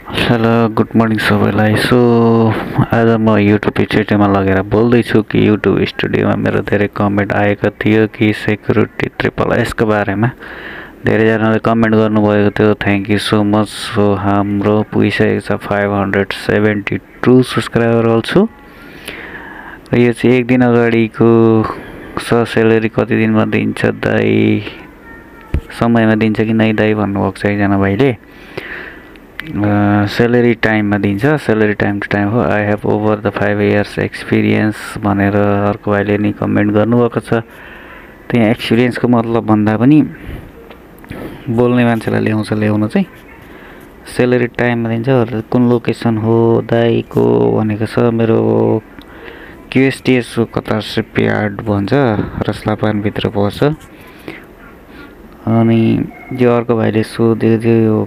Hello good morning सबैलाई। आज म युट्युब स्टुडियोमा लगेर बोल्दैछु कि युट्युब स्टुडियोमा मेरो धेरै कमेन्ट आएको थियो कि सेक्युरिटी SSS को बारेमा धेरैजनाले कमेन्ट गर्नुभएको थियो। Thank you so much. हाम्रो पुगिसकेको छ 572 सब्सक्राइबर छु र यो चाहिँ एक दिन अगाडिको सेलेरी कति दिनमा दिन्छ दाइ, समयमा दिन्छ कि नै दाइ भन्नुभएको छ एकजना भाइले। सेलेरी टाइममा दिन्छ, सेलेरी टाइम टु टाइम हो। I have over the 5 years experience भनेर अर्को भाइले नि कमेन्ट गर्नुभएको छ। त्यहाँ एक्सपिरियन्सको मतलब भन्दा पनि बोल्ने मान्छेलाई ल्याउन चाहिँ सेलेरी टाइममा दिन्छ। कुन लोकेसन हो दाइको भनेको छ। मेरो QSTS कता सिपयार्ड भन्छ, रसलापानभित्र पर्छ। अनि यो अर्को भाइले सोधेको थियो यो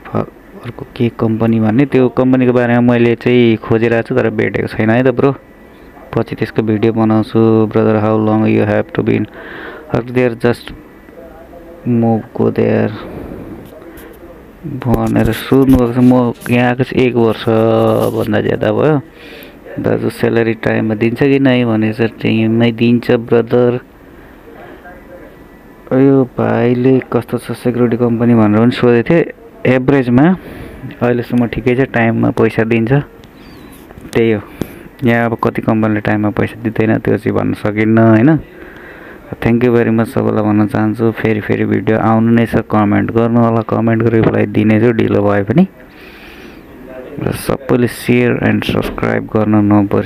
अर्को के कम्पनी भन्ने, त्यो कम्पनीको बारेमा मैले चाहिँ खोजिरहेको छु तर भेटेको छैन है त ब्रो। पछि त्यसको भिडियो बनाउँछु। Brother how long you have to been there just move go there भनेर सोध्नुभएको छ। म यहाँ आएको चाहिँ 1 वर्षभन्दा ज्यादा भयो। दाजु सेलेरी टाइममा दिन्छ कि नै भनेर टाइममै दिन्छ ब्रदर। यो भाइले कस्तो छ सेक्युरिटी कम्पनी भनेर पनि सोधेको थिएँ। एभरेजमा अहिलेसम्म ठिकै छ, टाइममा पैसा दिन्छ, त्यही हो। यहाँ अब कति कम्पनीले टाइममा पैसा दिँदैन त्यो चाहिँ भन्न सकिन्न होइन। थ्याङ्क यू भेरी मच सबैलाई भन्न चाहन्छु। फेरि भिडियो आउनु नै छ, कमेन्ट गर्नु होला, कमेन्टको रिप्लाई दिनेछु ढिलो भए पनि। र सबैले सेयर एन्ड सब्सक्राइब गर्न नबिर्सनु।